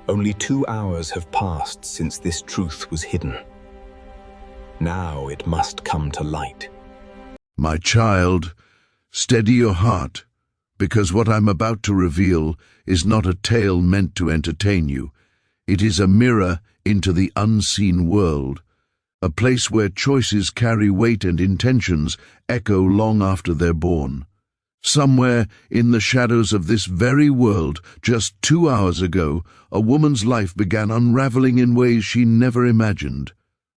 Only 2 hours have passed since this truth was hidden. Now it must come to light. My child, steady your heart, because what I'm about to reveal is not a tale meant to entertain you. It is a mirror into the unseen world, a place where choices carry weight and intentions echo long after they're born. Somewhere in the shadows of this very world, just 2 hours ago, a woman's life began unraveling in ways she never imagined.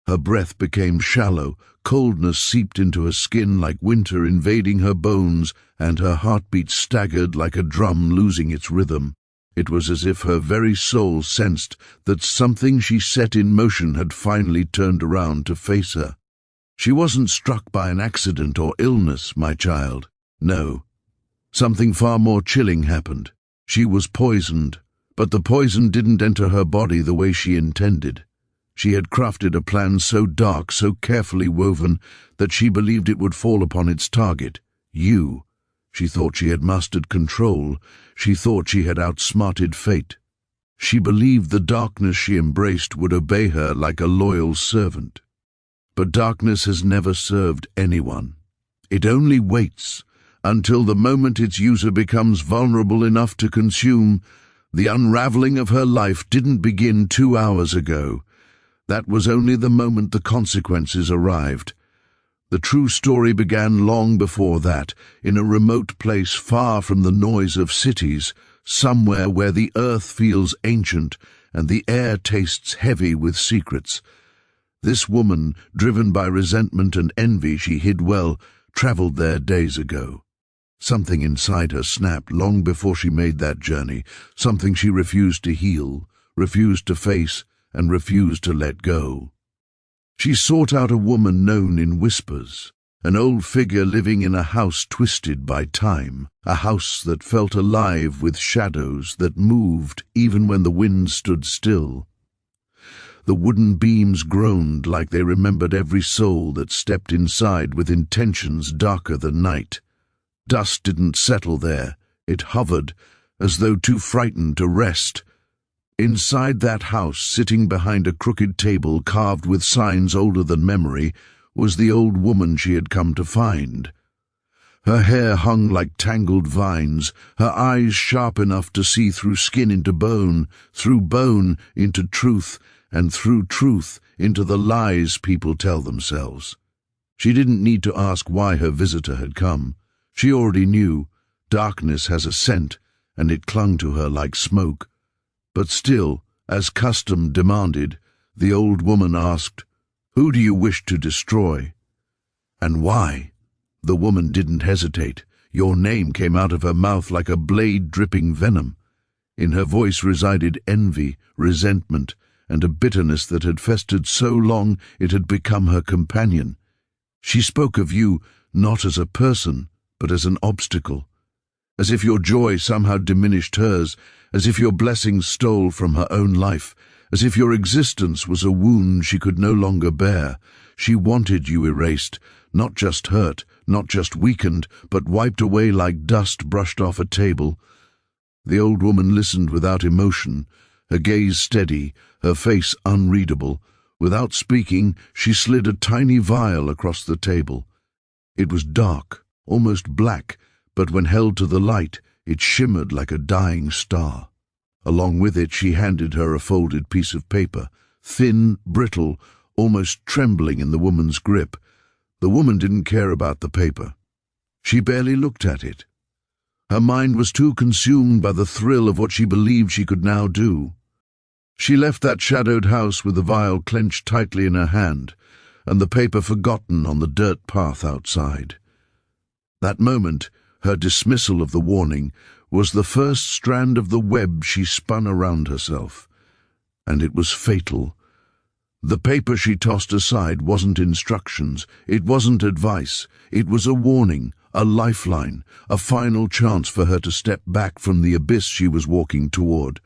Her breath became shallow, coldness seeped into her skin like winter invading her bones, and her heartbeat staggered like a drum losing its rhythm. It was as if her very soul sensed that something she set in motion had finally turned around to face her. She wasn't struck by an accident or illness, my child. No. Something far more chilling happened. She was poisoned, but the poison didn't enter her body the way she intended. She had crafted a plan so dark, so carefully woven, that she believed it would fall upon its target, you. She thought she had mastered control. She thought she had outsmarted fate. She believed the darkness she embraced would obey her like a loyal servant. But darkness has never served anyone. It only waits until the moment its user becomes vulnerable enough to consume. The unraveling of her life didn't begin 2 hours ago. That was only the moment the consequences arrived. The true story began long before that, in a remote place far from the noise of cities, somewhere where the earth feels ancient and the air tastes heavy with secrets. This woman, driven by resentment and envy she hid well, traveled there days ago. Something inside her snapped long before she made that journey, something she refused to heal, refused to face, and refused to let go. She sought out a woman known in whispers, an old figure living in a house twisted by time, a house that felt alive with shadows that moved even when the wind stood still. The wooden beams groaned like they remembered every soul that stepped inside with intentions darker than night. Dust didn't settle there, it hovered, as though too frightened to rest. Inside that house, sitting behind a crooked table carved with signs older than memory, was the old woman she had come to find. Her hair hung like tangled vines, her eyes sharp enough to see through skin into bone, through bone into truth, and through truth into the lies people tell themselves. She didn't need to ask why her visitor had come. She already knew. Darkness has a scent, and it clung to her like smoke. But still, as custom demanded, the old woman asked, "Who do you wish to destroy?" "And why?" The woman didn't hesitate. Your name came out of her mouth like a blade dripping venom. In her voice resided envy, resentment, and a bitterness that had festered so long it had become her companion. She spoke of you not as a person, but as an obstacle, as if your joy somehow diminished hers, as if your blessings stole from her own life, as if your existence was a wound she could no longer bear. She wanted you erased, not just hurt, not just weakened, but wiped away like dust brushed off a table. The old woman listened without emotion, her gaze steady, her face unreadable. Without speaking, she slid a tiny vial across the table. It was dark, almost black, but when held to the light, it shimmered like a dying star. Along with it, she handed her a folded piece of paper, thin, brittle, almost trembling in the woman's grip. The woman didn't care about the paper. She barely looked at it. Her mind was too consumed by the thrill of what she believed she could now do. She left that shadowed house with the vial clenched tightly in her hand, and the paper forgotten on the dirt path outside. That moment, her dismissal of the warning, was the first strand of the web she spun around herself. And it was fatal. The paper she tossed aside wasn't instructions, it wasn't advice, it was a warning, a lifeline, a final chance for her to step back from the abyss she was walking toward.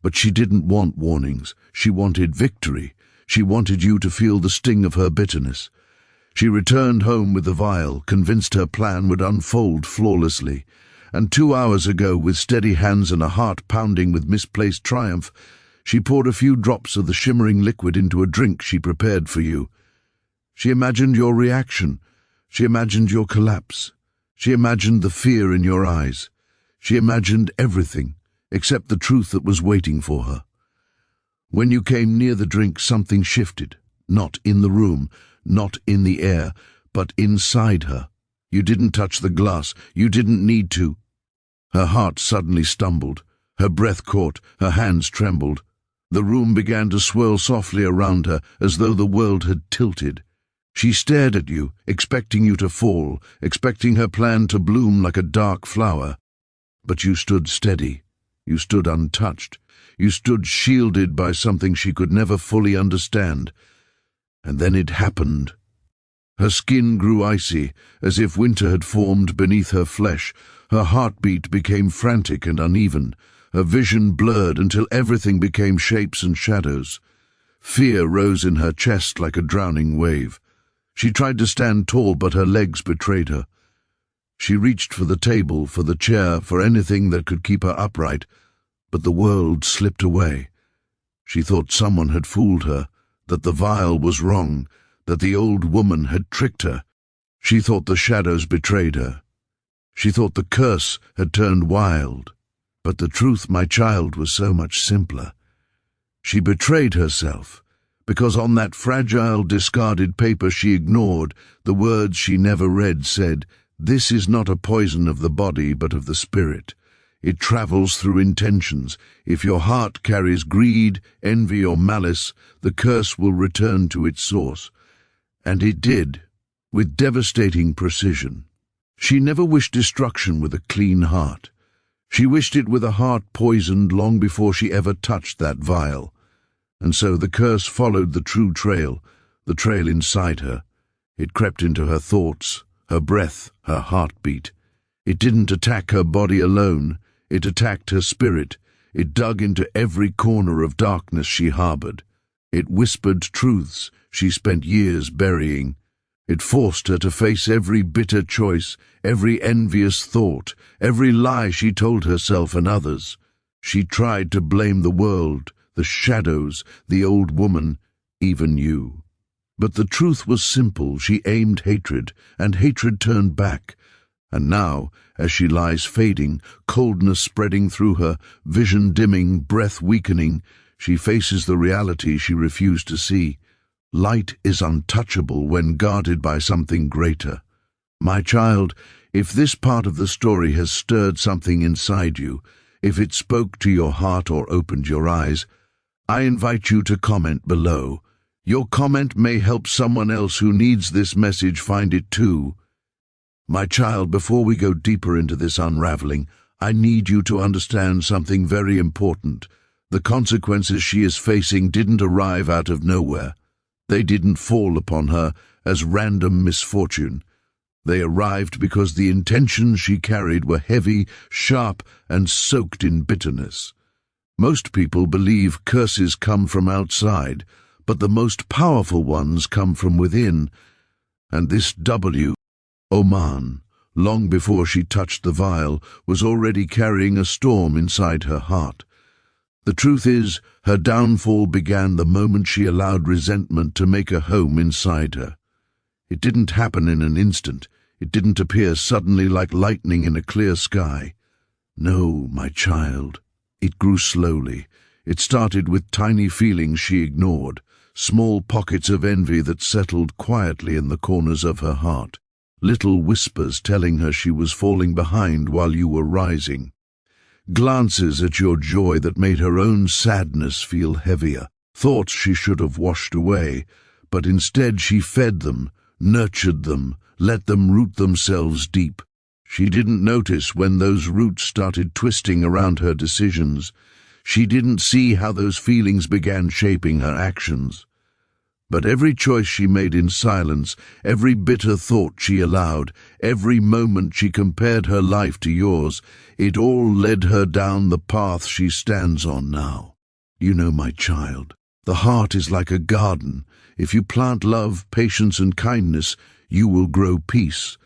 But she didn't want warnings, she wanted victory, she wanted you to feel the sting of her bitterness. She returned home with the vial, convinced her plan would unfold flawlessly. And 2 hours ago, with steady hands and a heart pounding with misplaced triumph, she poured a few drops of the shimmering liquid into a drink she prepared for you. She imagined your reaction. She imagined your collapse. She imagined the fear in your eyes. She imagined everything, except the truth that was waiting for her. When you came near the drink, something shifted. Not in the room, not in the air, but inside her. You didn't touch the glass. You didn't need to. Her heart suddenly stumbled. Her breath caught. Her hands trembled. The room began to swirl softly around her, as though the world had tilted. She stared at you, expecting you to fall, expecting her plan to bloom like a dark flower. But you stood steady. You stood untouched. You stood shielded by something she could never fully understand. And then it happened. Her skin grew icy, as if winter had formed beneath her flesh. Her heartbeat became frantic and uneven. Her vision blurred until everything became shapes and shadows. Fear rose in her chest like a drowning wave. She tried to stand tall, but her legs betrayed her. She reached for the table, for the chair, for anything that could keep her upright, but the world slipped away. She thought someone had fooled her, that the vial was wrong, that the old woman had tricked her. She thought the shadows betrayed her. She thought the curse had turned wild. But the truth, my child, was so much simpler. She betrayed herself, because on that fragile, discarded paper she ignored, the words she never read said, "This is not a poison of the body, but of the spirit. It travels through intentions. If your heart carries greed, envy, or malice, the curse will return to its source." And it did, with devastating precision. She never wished destruction with a clean heart. She wished it with a heart poisoned long before she ever touched that vial. And so the curse followed the true trail, the trail inside her. It crept into her thoughts, her breath, her heartbeat. It didn't attack her body alone. It attacked her spirit. It dug into every corner of darkness she harbored. It whispered truths she spent years burying. It forced her to face every bitter choice, every envious thought, every lie she told herself and others. She tried to blame the world, the shadows, the old woman, even you. But the truth was simple. She aimed hatred, and hatred turned back. And now, as she lies fading, coldness spreading through her, vision dimming, breath weakening, she faces the reality she refused to see. Light is untouchable when guarded by something greater. My child, if this part of the story has stirred something inside you, if it spoke to your heart or opened your eyes, I invite you to comment below. Your comment may help someone else who needs this message find it too. My child, before we go deeper into this unraveling, I need you to understand something very important. The consequences she is facing didn't arrive out of nowhere. They didn't fall upon her as random misfortune. They arrived because the intentions she carried were heavy, sharp, and soaked in bitterness. Most people believe curses come from outside, but the most powerful ones come from within. And this Oman, long before she touched the vial, was already carrying a storm inside her heart. The truth is, her downfall began the moment she allowed resentment to make a home inside her. It didn't happen in an instant. It didn't appear suddenly like lightning in a clear sky. No, my child. It grew slowly. It started with tiny feelings she ignored, small pockets of envy that settled quietly in the corners of her heart, little whispers telling her she was falling behind while you were rising, glances at your joy that made her own sadness feel heavier, thoughts she should have washed away, but instead she fed them, nurtured them, let them root themselves deep. She didn't notice when those roots started twisting around her decisions. She didn't see how those feelings began shaping her actions. But every choice she made in silence, every bitter thought she allowed, every moment she compared her life to yours, it all led her down the path she stands on now. You know, my child, the heart is like a garden. If you plant love, patience, and kindness, you will grow peace.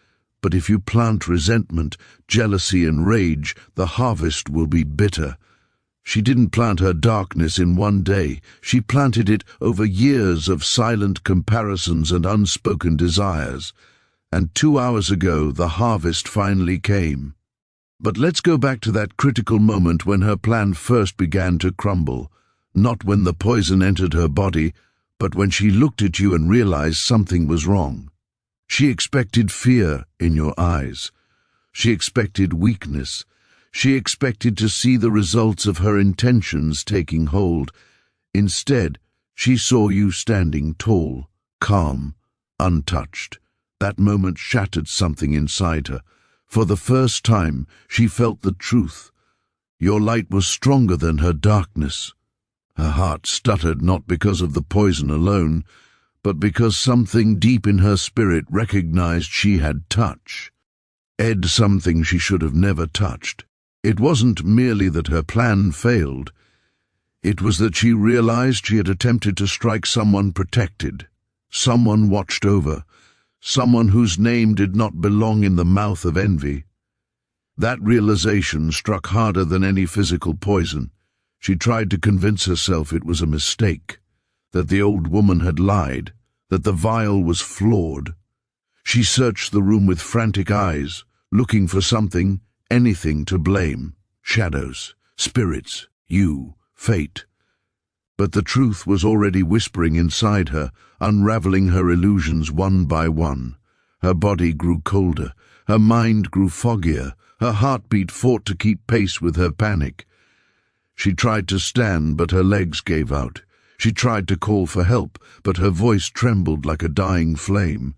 But if you plant resentment, jealousy, and rage, the harvest will be bitter. She didn't plant her darkness in one day. She planted it over years of silent comparisons and unspoken desires. And 2 hours ago, the harvest finally came. But let's go back to that critical moment when her plan first began to crumble. Not when the poison entered her body, but when she looked at you and realized something was wrong. She expected fear in your eyes. She expected weakness. She expected to see the results of her intentions taking hold. Instead, she saw you standing tall, calm, untouched. That moment shattered something inside her. For the first time, she felt the truth. Your light was stronger than her darkness. Her heart stuttered not because of the poison alone, but because something deep in her spirit recognized she had touch. Something she should have never touched. It wasn't merely that her plan failed. It was that she realized she had attempted to strike someone protected, someone watched over, someone whose name did not belong in the mouth of envy. That realization struck harder than any physical poison. She tried to convince herself it was a mistake, that the old woman had lied, that the vial was flawed. She searched the room with frantic eyes, looking for something, anything to blame. Shadows, spirits, you, fate. But the truth was already whispering inside her, unraveling her illusions one by one. Her body grew colder, her mind grew foggier, her heartbeat fought to keep pace with her panic. She tried to stand, but her legs gave out. She tried to call for help, but her voice trembled like a dying flame.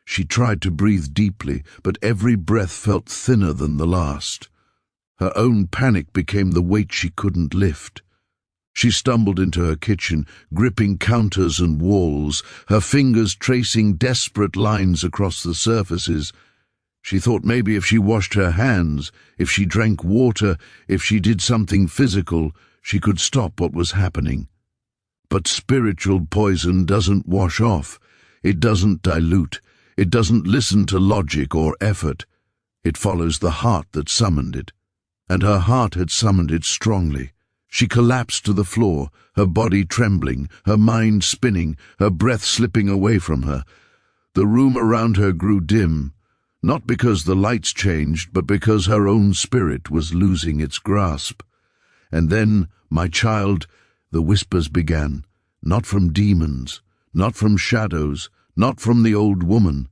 She tried to breathe deeply, but every breath felt thinner than the last. Her own panic became the weight she couldn't lift. She stumbled into her kitchen, gripping counters and walls, her fingers tracing desperate lines across the surfaces. She thought maybe if she washed her hands, if she drank water, if she did something physical, she could stop what was happening. But spiritual poison doesn't wash off. It doesn't dilute. It doesn't listen to logic or effort. It follows the heart that summoned it. And her heart had summoned it strongly. She collapsed to the floor, her body trembling, her mind spinning, her breath slipping away from her. The room around her grew dim, not because the lights changed, but because her own spirit was losing its grasp. And then, my child, the whispers began, not from demons, not from shadows, not from the old woman.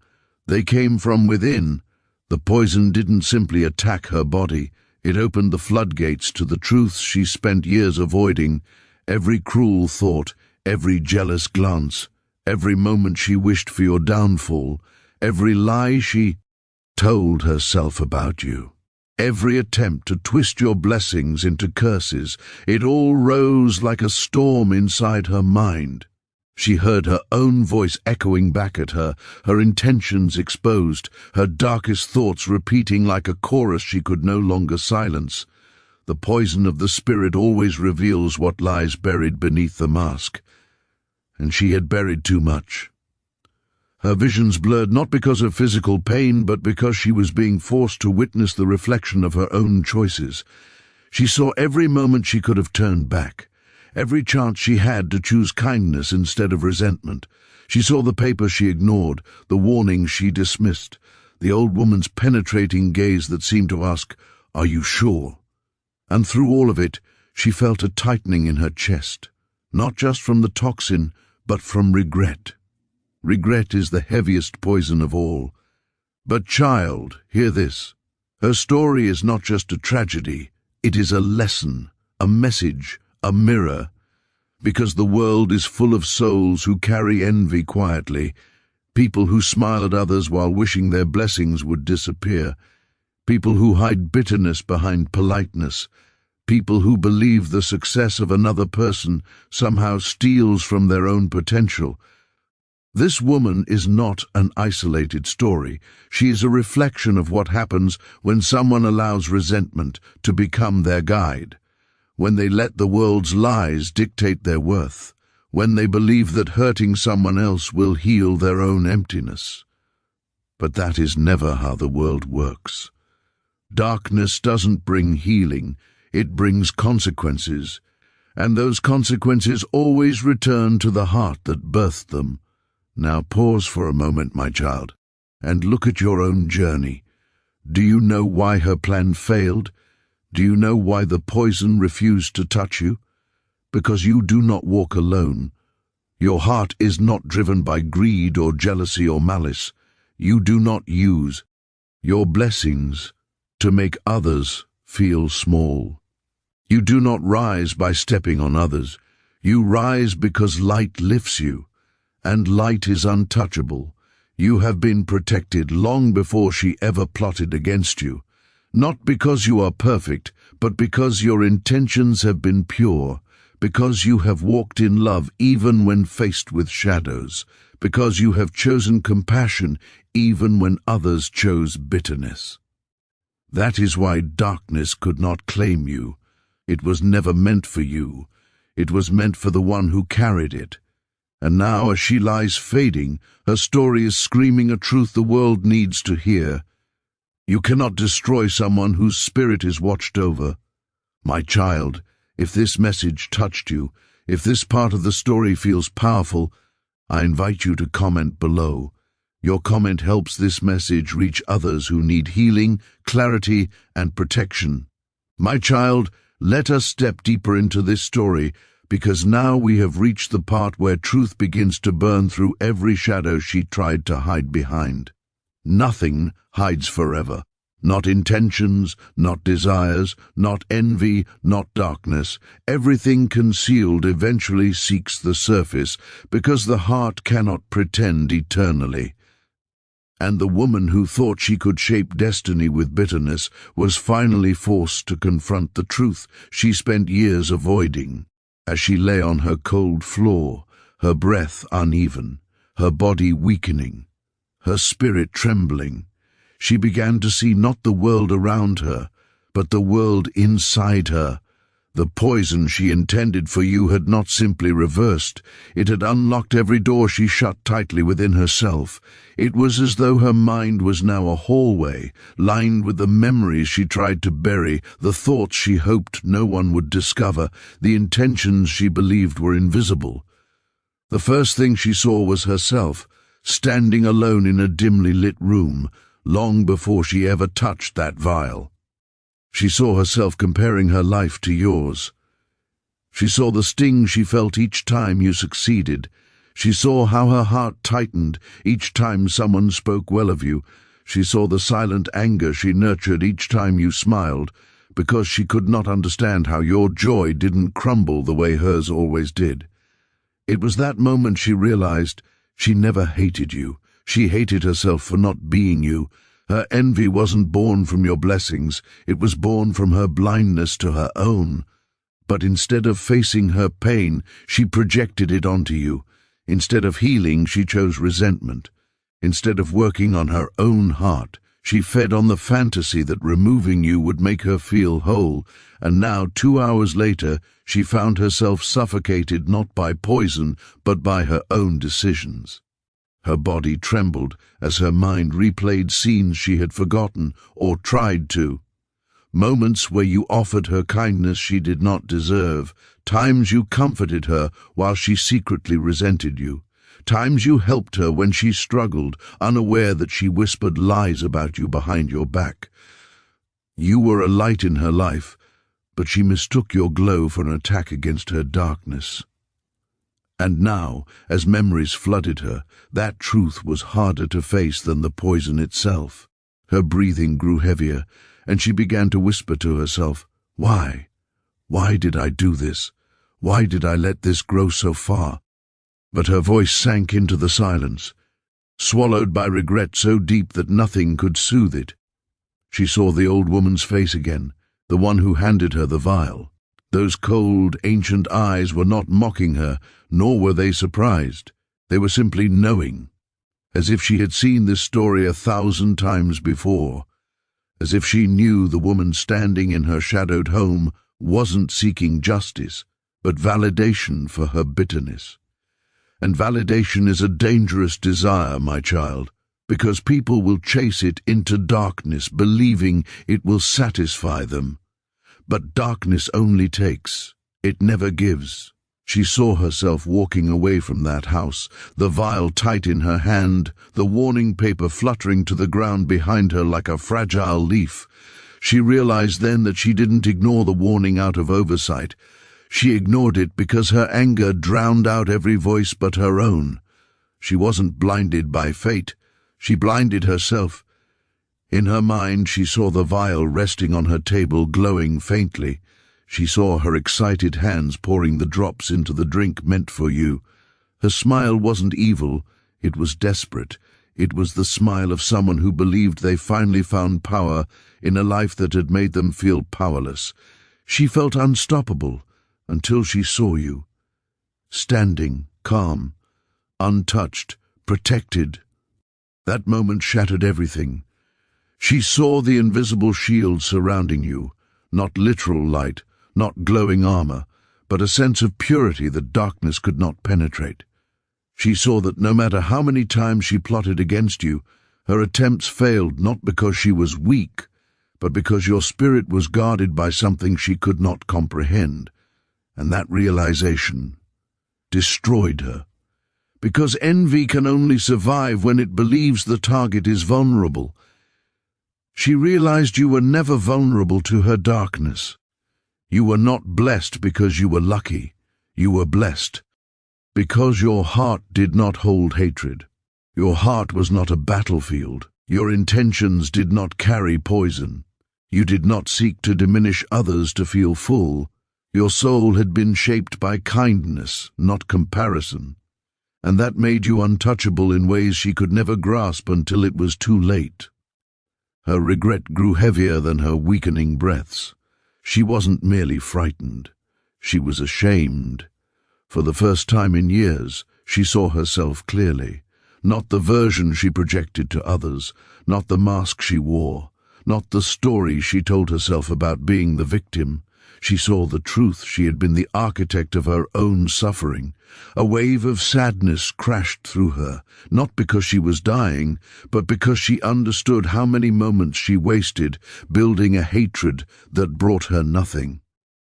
They came from within. The poison didn't simply attack her body. It opened the floodgates to the truths she spent years avoiding. Every cruel thought, every jealous glance, every moment she wished for your downfall, every lie she told herself about you, every attempt to twist your blessings into curses, it all rose like a storm inside her mind. She heard her own voice echoing back at her, her intentions exposed, her darkest thoughts repeating like a chorus she could no longer silence. The poison of the spirit always reveals what lies buried beneath the mask. And she had buried too much. Her visions blurred not because of physical pain, but because she was being forced to witness the reflection of her own choices. She saw every moment she could have turned back, every chance she had to choose kindness instead of resentment. She saw the paper she ignored, the warnings she dismissed, the old woman's penetrating gaze that seemed to ask, "Are you sure?" And through all of it, she felt a tightening in her chest, not just from the toxin, but from regret. Regret is the heaviest poison of all. But child, hear this. Her story is not just a tragedy, it is a lesson, a message, a mirror, because the world is full of souls who carry envy quietly, people who smile at others while wishing their blessings would disappear, people who hide bitterness behind politeness, people who believe the success of another person somehow steals from their own potential. This woman is not an isolated story. She is a reflection of what happens when someone allows resentment to become their guide, when they let the world's lies dictate their worth, when they believe that hurting someone else will heal their own emptiness. But that is never how the world works. Darkness doesn't bring healing, it brings consequences, and those consequences always return to the heart that birthed them. Now pause for a moment, my child, and look at your own journey. Do you know why her plan failed? Do you know why the poison refused to touch you? Because you do not walk alone. Your heart is not driven by greed or jealousy or malice. You do not use your blessings to make others feel small. You do not rise by stepping on others. You rise because light lifts you, and light is untouchable. You have been protected long before she ever plotted against you, not because you are perfect, but because your intentions have been pure, because you have walked in love even when faced with shadows, because you have chosen compassion even when others chose bitterness. That is why darkness could not claim you. It was never meant for you. It was meant for the one who carried it. And now, as she lies fading, her story is screaming a truth the world needs to hear. You cannot destroy someone whose spirit is watched over. My child, if this message touched you, if this part of the story feels powerful, I invite you to comment below. Your comment helps this message reach others who need healing, clarity, and protection. My child, let us step deeper into this story, because now we have reached the part where truth begins to burn through every shadow she tried to hide behind. Nothing hides forever. Not intentions, not desires, not envy, not darkness. Everything concealed eventually seeks the surface, because the heart cannot pretend eternally. And the woman who thought she could shape destiny with bitterness was finally forced to confront the truth she spent years avoiding. As she lay on her cold floor, her breath uneven, her body weakening, her spirit trembling, she began to see not the world around her, but the world inside her. The poison she intended for you had not simply reversed. It had unlocked every door she shut tightly within herself. It was as though her mind was now a hallway, lined with the memories she tried to bury, the thoughts she hoped no one would discover, the intentions she believed were invisible. The first thing she saw was herself, standing alone in a dimly lit room, long before she ever touched that vial. She saw herself comparing her life to yours. She saw the sting she felt each time you succeeded. She saw how her heart tightened each time someone spoke well of you. She saw the silent anger she nurtured each time you smiled, because she could not understand how your joy didn't crumble the way hers always did. It was that moment she realized she never hated you. She hated herself for not being you. Her envy wasn't born from your blessings, it was born from her blindness to her own. But instead of facing her pain, she projected it onto you. Instead of healing, she chose resentment. Instead of working on her own heart, she fed on the fantasy that removing you would make her feel whole, and now, 2 hours later, she found herself suffocated not by poison, but by her own decisions. Her body trembled as her mind replayed scenes she had forgotten or tried to. Moments where you offered her kindness she did not deserve, times you comforted her while she secretly resented you, times you helped her when she struggled, unaware that she whispered lies about you behind your back. You were a light in her life, but she mistook your glow for an attack against her darkness. And now, as memories flooded her, that truth was harder to face than the poison itself. Her breathing grew heavier, and she began to whisper to herself, "Why? Why did I do this? Why did I let this grow so far?" But her voice sank into the silence, swallowed by regret so deep that nothing could soothe it. She saw the old woman's face again, the one who handed her the vial. Those cold, ancient eyes were not mocking her, nor were they surprised. They were simply knowing, as if she had seen this story 1,000 times before, as if she knew the woman standing in her shadowed home wasn't seeking justice, but validation for her bitterness. And validation is a dangerous desire, my child. because people will chase it into darkness, believing it will satisfy them. But darkness only takes, it never gives. She saw herself walking away from that house, the vial tight in her hand, the warning paper fluttering to the ground behind her like a fragile leaf. She realized then that she didn't ignore the warning out of oversight. She ignored it because her anger drowned out every voice but her own. She wasn't blinded by fate. She blinded herself. In her mind she saw the vial resting on her table, glowing faintly. She saw her excited hands pouring the drops into the drink meant for you. Her smile wasn't evil, it was desperate. It was the smile of someone who believed they finally found power in a life that had made them feel powerless. She felt unstoppable until she saw you, standing, calm, untouched, protected. That moment shattered everything. She saw the invisible shield surrounding you, not literal light, not glowing armor, but a sense of purity that darkness could not penetrate. She saw that no matter how many times she plotted against you, her attempts failed not because she was weak, but because your spirit was guarded by something she could not comprehend. And that realization destroyed her. Because envy can only survive when it believes the target is vulnerable. She realized you were never vulnerable to her darkness. You were not blessed because you were lucky. You were blessed because your heart did not hold hatred. Your heart was not a battlefield. Your intentions did not carry poison. You did not seek to diminish others to feel full. Your soul had been shaped by kindness, not comparison. And that made you untouchable in ways she could never grasp until it was too late. Her regret grew heavier than her weakening breaths. She wasn't merely frightened. She was ashamed. For the first time in years, she saw herself clearly. Not the version she projected to others, not the mask she wore, not the story she told herself about being the victim. She saw the truth. She had been the architect of her own suffering. A wave of sadness crashed through her, not because she was dying, but because she understood how many moments she wasted building a hatred that brought her nothing.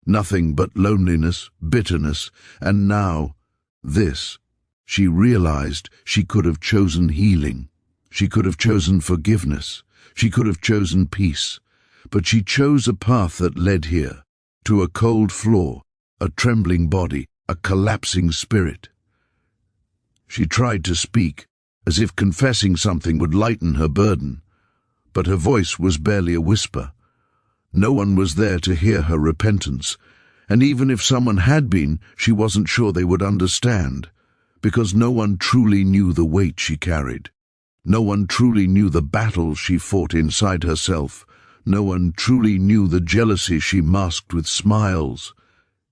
Nothing but loneliness, bitterness, and now this. She realized she could have chosen healing. She could have chosen forgiveness. She could have chosen peace. But she chose a path that led here, to a cold floor, a trembling body, a collapsing spirit. She tried to speak, as if confessing something would lighten her burden, but her voice was barely a whisper. No one was there to hear her repentance, and even if someone had been, she wasn't sure they would understand, because no one truly knew the weight she carried. No one truly knew the battles she fought inside herself. No one truly knew the jealousy she masked with smiles.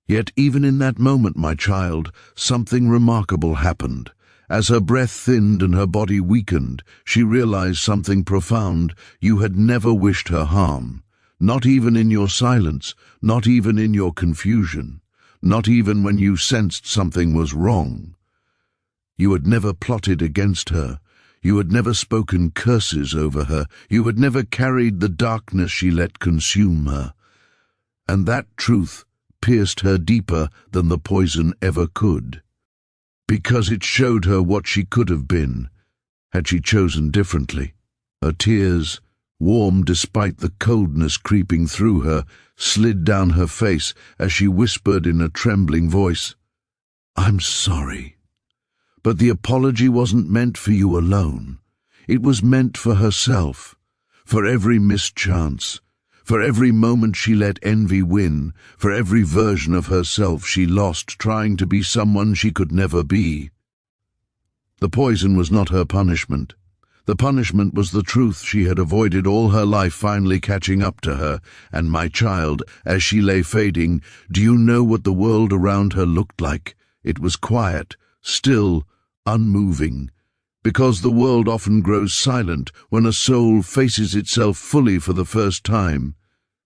Yet even in that moment, my child, something remarkable happened. As her breath thinned and her body weakened, she realized something profound. You had never wished her harm. Not even in your silence, not even in your confusion, not even when you sensed something was wrong. You had never plotted against her. You had never spoken curses over her. You had never carried the darkness she let consume her. And that truth pierced her deeper than the poison ever could, because it showed her what she could have been had she chosen differently. Her tears, warm despite the coldness creeping through her, slid down her face as she whispered in a trembling voice, "I'm sorry." But the apology wasn't meant for you alone. It was meant for herself, for every missed chance, for every moment she let envy win, for every version of herself she lost trying to be someone she could never be. The poison was not her punishment. The punishment was the truth she had avoided all her life finally catching up to her. And my child, as she lay fading, do you know what the world around her looked like? It was quiet, still, unmoving, because the world often grows silent when a soul faces itself fully for the first time.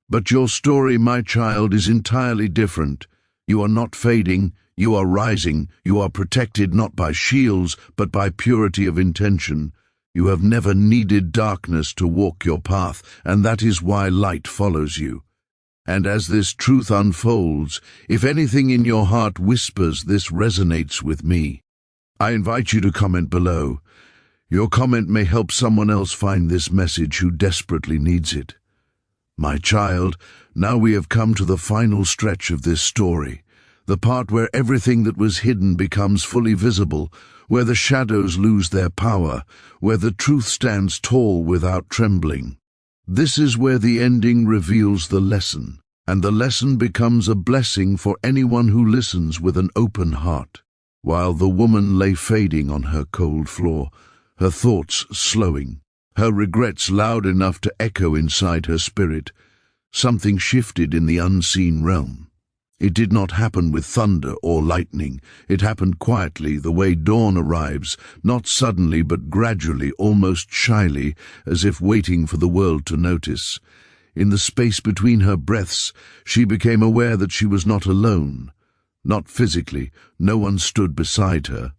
But your story, my child, is entirely different. You are not fading, you are rising, you are protected not by shields, but by purity of intention. You have never needed darkness to walk your path, and that is why light follows you. And as this truth unfolds, if anything in your heart whispers this resonates with me, I invite you to comment below. Your comment may help someone else find this message who desperately needs it. My child, now we have come to the final stretch of this story, the part where everything that was hidden becomes fully visible, where the shadows lose their power, where the truth stands tall without trembling. This is where the ending reveals the lesson, and the lesson becomes a blessing for anyone who listens with an open heart. While the woman lay fading on her cold floor, her thoughts slowing, her regrets loud enough to echo inside her spirit, something shifted in the unseen realm. It did not happen with thunder or lightning. It happened quietly, the way dawn arrives, not suddenly but gradually, almost shyly, as if waiting for the world to notice. In the space between her breaths, she became aware that she was not alone. Not physically, no one stood beside her,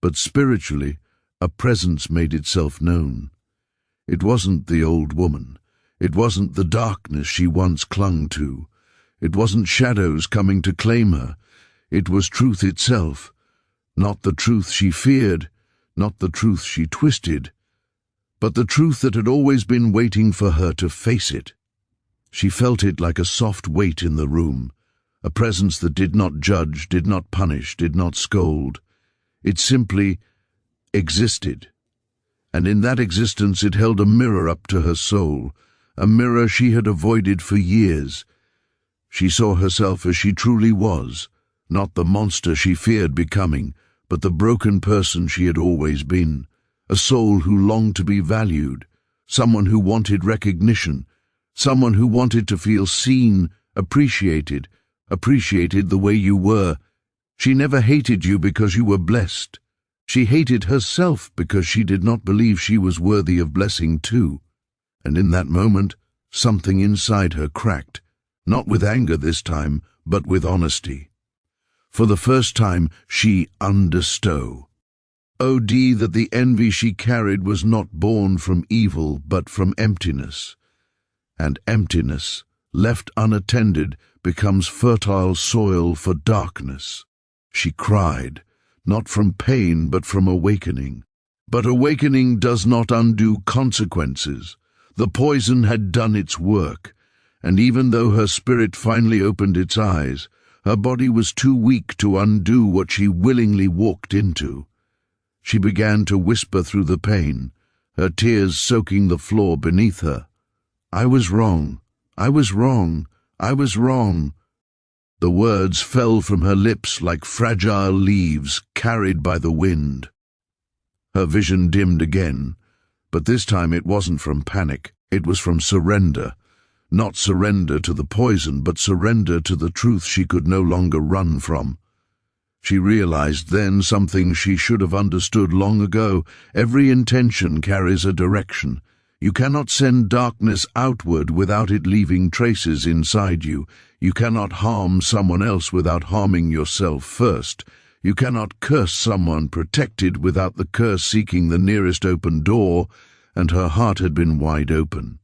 but spiritually, a presence made itself known. It wasn't the old woman. It wasn't the darkness she once clung to. It wasn't shadows coming to claim her. It was truth itself. Not the truth she feared, not the truth she twisted, but the truth that had always been waiting for her to face it. She felt it like a soft weight in the room, a presence that did not judge, did not punish, did not scold. It simply existed. And in that existence it held a mirror up to her soul, a mirror she had avoided for years. She saw herself as she truly was, not the monster she feared becoming, but the broken person she had always been, a soul who longed to be valued, someone who wanted recognition, someone who wanted to feel seen, appreciated the way you were. She never hated you because you were blessed. She hated herself because she did not believe she was worthy of blessing too. And in that moment, something inside her cracked, not with anger this time, but with honesty. For the first time, she understood. Oh, that the envy she carried was not born from evil, but from emptiness. And emptiness, left unattended, becomes fertile soil for darkness. She cried, not from pain, but from awakening. But awakening does not undo consequences. The poison had done its work, and even though her spirit finally opened its eyes, her body was too weak to undo what she willingly walked into. She began to whisper through the pain, her tears soaking the floor beneath her. I was wrong. I was wrong. I was wrong. The words fell from her lips like fragile leaves carried by the wind. Her vision dimmed again, but this time it wasn't from panic, it was from surrender. Not surrender to the poison, but surrender to the truth she could no longer run from. She realized then something she should have understood long ago. Every intention carries a direction. You cannot send darkness outward without it leaving traces inside you. You cannot harm someone else without harming yourself first. You cannot curse someone protected without the curse seeking the nearest open door, and her heart had been wide open.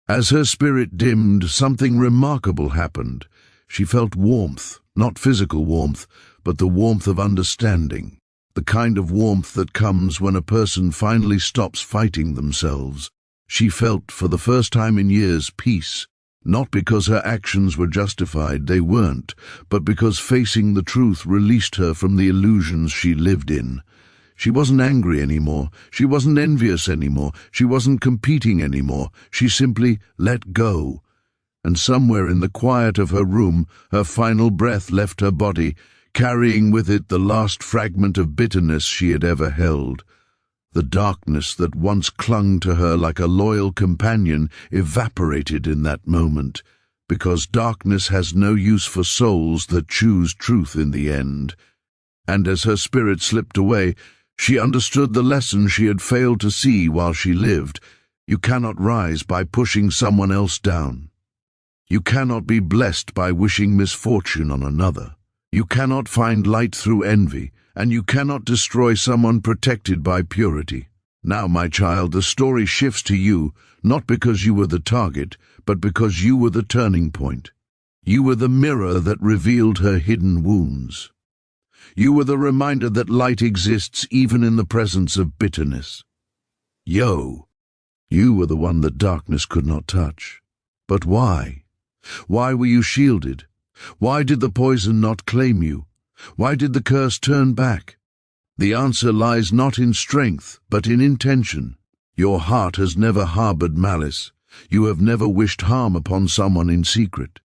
As her spirit dimmed, something remarkable happened. She felt warmth, not physical warmth, but the warmth of understanding, the kind of warmth that comes when a person finally stops fighting themselves. She felt, for the first time in years, peace, not because her actions were justified, they weren't, but because facing the truth released her from the illusions she lived in. She wasn't angry anymore, she wasn't envious anymore, she wasn't competing anymore, she simply let go. And somewhere in the quiet of her room, her final breath left her body, carrying with it the last fragment of bitterness she had ever held. The darkness that once clung to her like a loyal companion evaporated in that moment, because darkness has no use for souls that choose truth in the end. And as her spirit slipped away, she understood the lesson she had failed to see while she lived. You cannot rise by pushing someone else down. You cannot be blessed by wishing misfortune on another. You cannot find light through envy, and you cannot destroy someone protected by purity. Now, my child, the story shifts to you, not because you were the target, but because you were the turning point. You were the mirror that revealed her hidden wounds. You were the reminder that light exists even in the presence of bitterness. You were the one that darkness could not touch. But why? Why were you shielded? Why did the poison not claim you? Why did the curse turn back? The answer lies not in strength, but in intention. Your heart has never harbored malice. You have never wished harm upon someone in secret.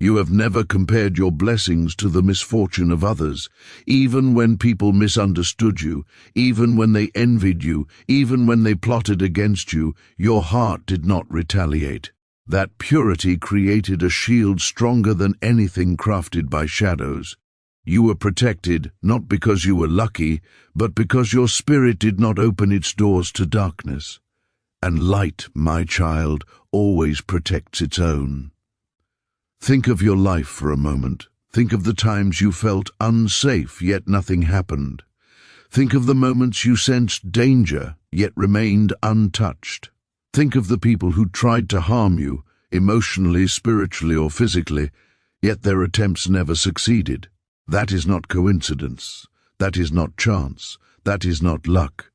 You have never compared your blessings to the misfortune of others, even when people misunderstood you, even when they envied you, even when they plotted against you. Your heart did not retaliate. That purity created a shield stronger than anything crafted by shadows. You were protected, not because you were lucky, but because your spirit did not open its doors to darkness. And light, my child, always protects its own. Think of your life for a moment. Think of the times you felt unsafe, yet nothing happened. Think of the moments you sensed danger, yet remained untouched. Think of the people who tried to harm you, emotionally, spiritually, or physically, yet their attempts never succeeded. That is not coincidence. That is not chance. That is not luck.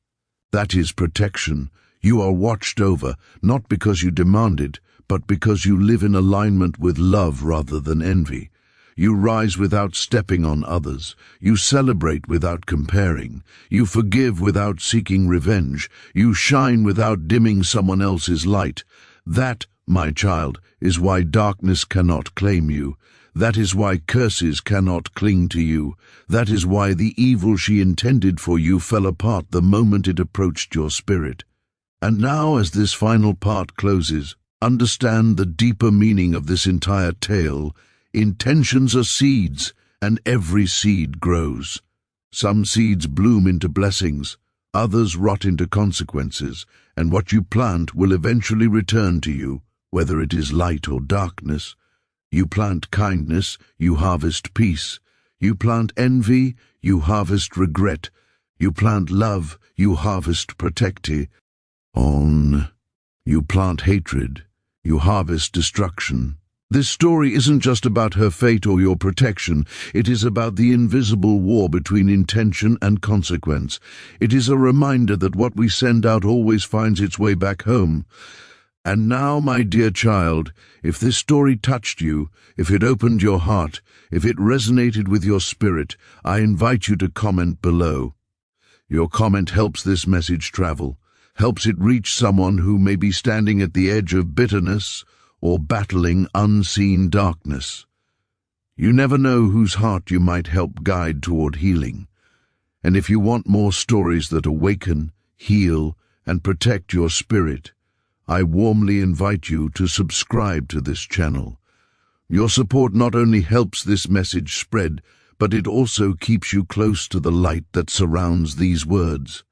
That is protection. You are watched over, not because you demanded, but because you live in alignment with love rather than envy. You rise without stepping on others. You celebrate without comparing. You forgive without seeking revenge. You shine without dimming someone else's light. That, my child, is why darkness cannot claim you. That is why curses cannot cling to you. That is why the evil she intended for you fell apart the moment it approached your spirit. And now, as this final part closes, understand the deeper meaning of this entire tale. Intentions are seeds, and every seed grows. Some seeds bloom into blessings, others rot into consequences, and what you plant will eventually return to you, whether it is light or darkness. You plant kindness, you harvest peace. You plant envy, you harvest regret. You plant love, you harvest protecti. You plant hatred, you harvest destruction. This story isn't just about her fate or your protection. It is about the invisible war between intention and consequence. It is a reminder that what we send out always finds its way back home. And now, my dear child, if this story touched you, if it opened your heart, if it resonated with your spirit, I invite you to comment below. Your comment helps this message travel, helps it reach someone who may be standing at the edge of bitterness or battling unseen darkness. You never know whose heart you might help guide toward healing. And if you want more stories that awaken, heal, and protect your spirit, I warmly invite you to subscribe to this channel. Your support not only helps this message spread, but it also keeps you close to the light that surrounds these words.